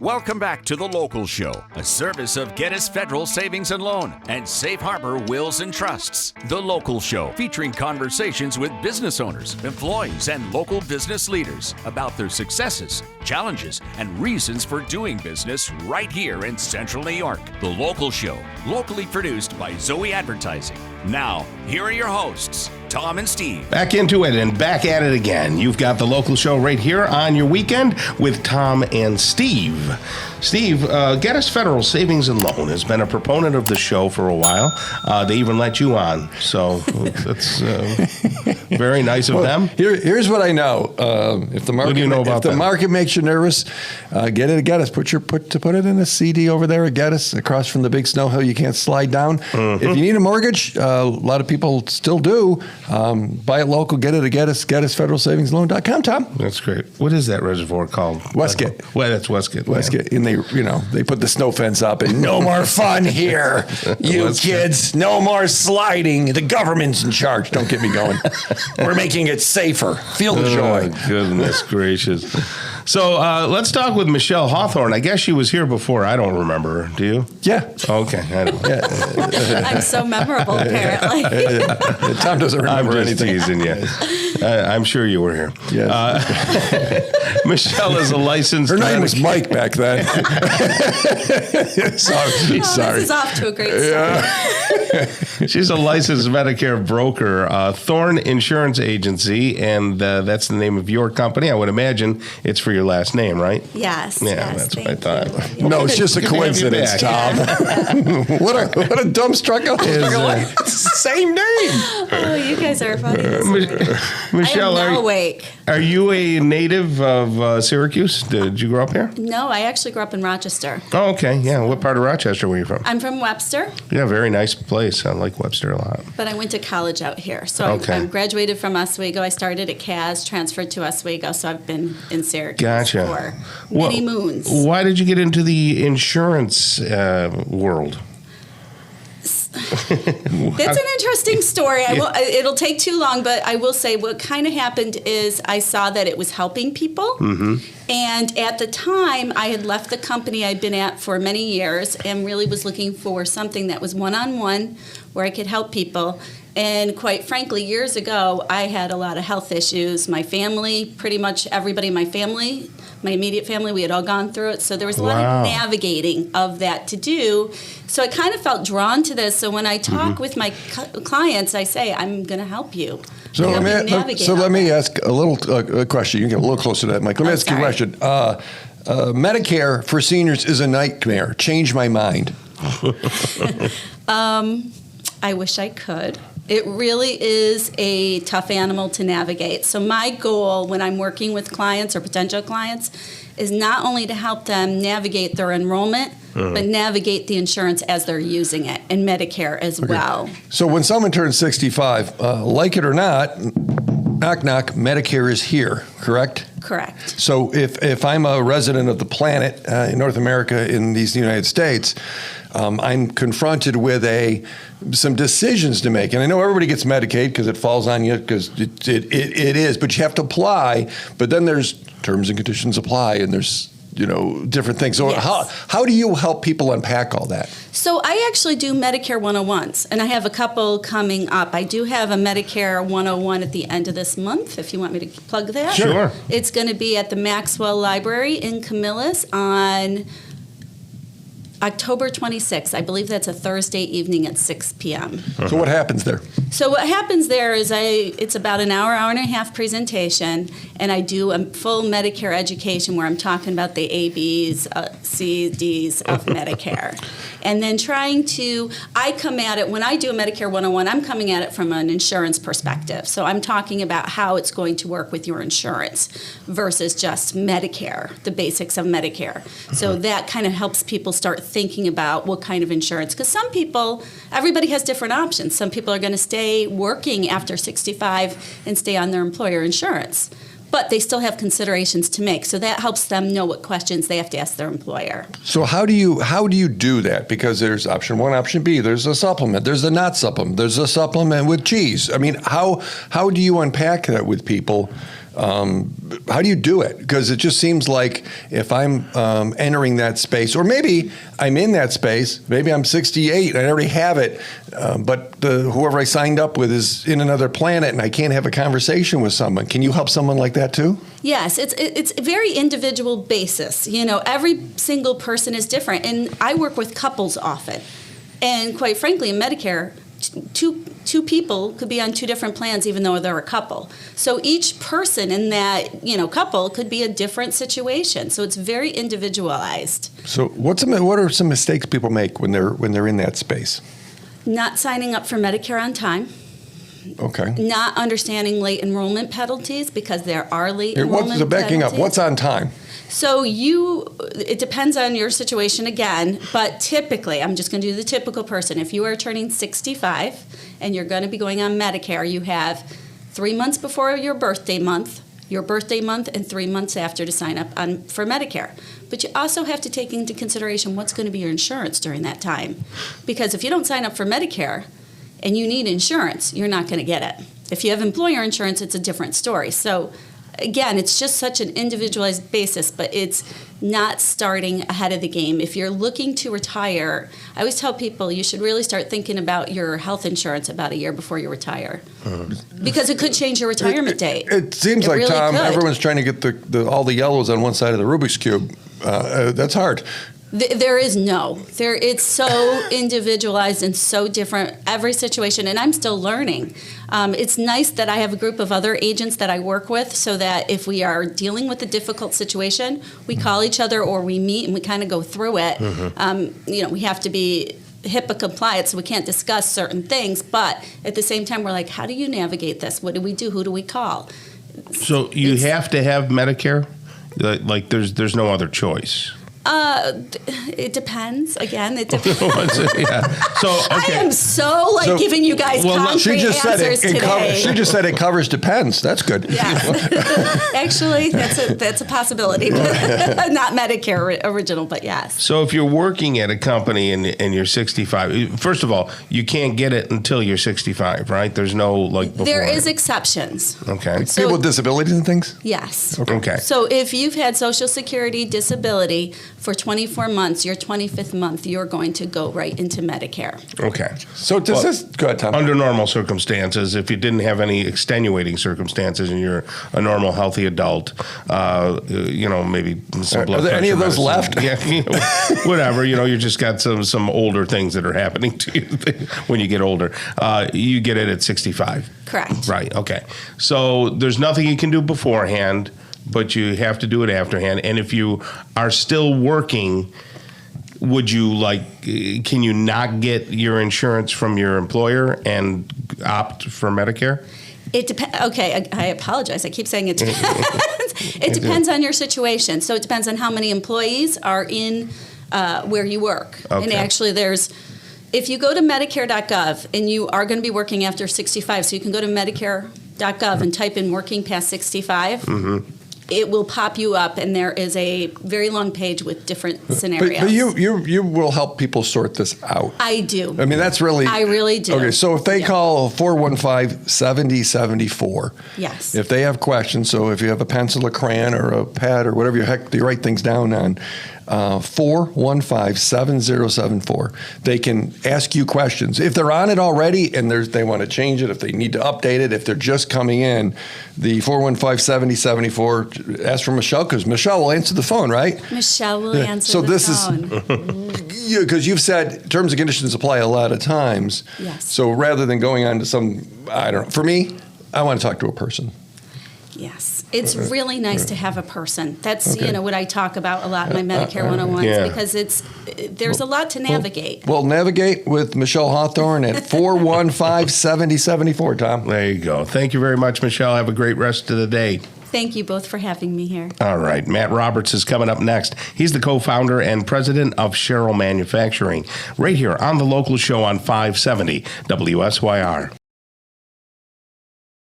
Welcome back to The Local Show, a service of Geddes Federal Savings and Loan and Safe Harbor Wills and Trusts. The Local Show, featuring conversations with business owners, employees, and local business leaders about their successes, challenges, and reasons for doing business right here in Central New York. The Local Show, locally produced by Zoey Advertising. Now, here are your hosts, Tom and Steve. Back into it and back at it again. You've got The Local Show right here on your weekend with Tom and Steve. Steve, Geddes Federal Savings and Loan has been a proponent of the show for a while. They even let you on, so that's very nice of them. Here's what I know. If the market, what do you know about the market makes you nervous, get it at Geddes. Put it in a CD over there at Geddes, across from the big snow hill you can't slide down. Mm-hmm. If you need a mortgage, a lot of people still do. Buy it local, get it at Geddes, GeddesFederalSavingsLoan.com. Tom, that's great. What is that reservoir called? Westgate. Well, that's Westgate. Westgate, and they put the snow fence up, and no more fun here, you kids. No more sliding. The government's in charge. Don't get me going. We're making it safer. Feel the joy. Goodness gracious. So let's talk with Michele Hawthorne. I guess she was here before. I don't remember her. Do you? Yeah. Okay. I don't. Yeah. I'm so memorable, apparently. Tom doesn't remember anything. I'm just teasing you. I'm sure you were here. Yes. Michele is a licensed... Her name was Mike back then. Sorry. This is off to a great start. She's a licensed Medicare broker, Thorne Insurance Agency, and that's the name of your company. I would imagine it's for your last name, right? Yes. Yeah, yes, that's what I thought. You. No, it's just a coincidence, Tom. what a dumb struggle. It's the same name. Oh, you guys are funny. Michele, I am now awake. Are you a native of Syracuse? Did you grow up here? No, I actually grew up in Rochester. Oh, okay. Yeah. What part of Rochester were you from? I'm from Webster. Yeah, very nice place. I like Webster a lot. But I went to college out here. So I graduated from Oswego. I started at CAS, transferred to Oswego, so I've been in Syracuse for many moons. Why did you get into the insurance world? That's an interesting story. It'll take too long, but I will say what kind of happened is I saw that it was helping people. Mm-hmm. And at the time, I had left the company I'd been at for many years and really was looking for something that was one-on-one where I could help people. And quite frankly, years ago, I had a lot of health issues. My family, pretty much everybody in my family, my immediate family, we had all gone through it. So there was a lot of navigating of that to do. So I kind of felt drawn to this. So when I talk with my clients, I say, I'm going to help you. So let me ask a little question. You can get a little closer to that, Mike. Let me ask you a question. Medicare for seniors is a nightmare. Change my mind. I wish I could. It really is a tough animal to navigate. So my goal when I'm working with clients or potential clients is not only to help them navigate their enrollment, but navigate the insurance as they're using it, and Medicare as well. So when someone turns 65, like it or not, knock, knock, Medicare is here, correct? Correct. So if I'm a resident of the planet in North America, in these United States, I'm confronted with some decisions to make. And I know everybody gets Medicaid because it falls on you, because it is, but you have to apply. But then there's terms and conditions apply, and there's different things. So how do you help people unpack all that? So I actually do Medicare 101s, and I have a couple coming up. I do have a Medicare 101 at the end of this month, if you want me to plug that. Sure. It's going to be at the Maxwell Library in Camillus on October 26th. I believe that's a Thursday evening at 6 p.m. So what happens there? So what happens there is it's about an hour and a half presentation, and I do a full Medicare education where I'm talking about the A, B's, C, D's of Medicare. And then I come at it, when I do a Medicare 101, I'm coming at it from an insurance perspective. So I'm talking about how it's going to work with your insurance versus just Medicare, the basics of Medicare. So that kind of helps people start thinking about what kind of insurance. Because everybody has different options. Some people are going to stay working after 65 and stay on their employer insurance. But they still have considerations to make, so that helps them know what questions they have to ask their employer. So how do you do that? Because there's option 1, option B. There's a supplement. There's a not supplement. There's a supplement with cheese. I mean, how do you unpack that with people How do you do it? Because it just seems like if I'm entering that space, or maybe I'm in that space, maybe I'm 68 and I already have it, but whoever I signed up with is in another planet and I can't have a conversation with someone. Can you help someone like that too? Yes, it's a very individual basis. Every single person is different, and I work with couples often. And quite frankly, in Medicare, two people could be on two different plans even though they're a couple. So each person in that couple could be a different situation. So it's very individualized. So what are some mistakes people make when they're in that space? Not signing up for Medicare on time. Okay. Not understanding late enrollment penalties, because there are late enrollment penalties. Backing up, what's on time? So it depends on your situation again, but typically, I'm just going to do the typical person. If you are turning 65 and you're going to be going on Medicare, you have 3 months before your birthday month, and 3 months after to sign up for Medicare. But you also have to take into consideration what's going to be your insurance during that time. Because if you don't sign up for Medicare and you need insurance, you're not going to get it. If you have employer insurance, it's a different story. So again, it's just such an individualized basis, but it's not starting ahead of the game. If you're looking to retire, I always tell people you should really start thinking about your health insurance about a year before you retire, because it could change your retirement date. It seems like, really Tom, could. Everyone's trying to get all the yellows on one side of the Rubik's Cube. That's hard. It's so individualized and so different, every situation, and I'm still learning. It's nice that I have a group of other agents that I work with, so that if we are dealing with a difficult situation, we call each other or we meet and we kind of go through it. We have to be HIPAA compliant, so we can't discuss certain things, but at the same time, we're like, how do you navigate this? What do we do? Who do we call? So you have to have Medicare? Like there's no other choice? It depends. Again, it depends. Yeah. So okay. I am so giving you guys concrete answers today. She just said it covers depends. That's good. Yes. Actually, that's a possibility. Not Medicare original, but yes. So if you're working at a company and you're 65, first of all, you can't get it until you're 65, right? There's no before. There is exceptions. Okay. So, people with disabilities and things? Yes. Okay. So if you've had Social Security disability for 24 months, your 25th month, you're going to go right into Medicare. Okay. So does this go ahead, Tom? Under normal circumstances, if you didn't have any extenuating circumstances and you're a normal, healthy adult, maybe some blood Are there any of those medicine. left? Yeah, whatever. You just got some older things that are happening to you when you get older. You get it at 65. Correct. Right. Okay. So there's nothing you can do beforehand, but you have to do it afterhand. And if you are still working, would you can you not get your insurance from your employer and opt for Medicare? It depends. Okay, I apologize. I keep saying it depends. It depends on your situation. So it depends on how many employees are in where you work. Okay. And actually if you go to Medicare.gov, and you are going to be working after 65, so you can go to Medicare.gov and type in working past 65. Mm-hmm. It will pop you up, and there is a very long page with different scenarios. But you will help people sort this out. I do. I mean, that's really... I really do. Okay, so if they call 415-7074... Yes. If they have questions, so if you have a pencil, a crayon, or a pad, or whatever you write things down on, 415-7074. They can ask you questions. If they're on it already and they want to change it, if they need to update it, if they're just coming in, the 415-7074, ask for Michele, because Michele will answer the phone, right? Michele will answer the phone. Because you've said terms and conditions apply a lot of times. Yes. So rather than going on to for me, I want to talk to a person. Yes. It's really nice to have a person. That's, what I talk about a lot in my Medicare 101s, because there's a lot to navigate. Well, navigate with Michele Hawthorne at 415-7074, Tom. There you go. Thank you very much, Michele. Have a great rest of the day. Thank you both for having me here. All right. Matt Roberts is coming up next. He's the co-founder and president of Sherrill Manufacturing, right here on The Local Show on 570 WSYR.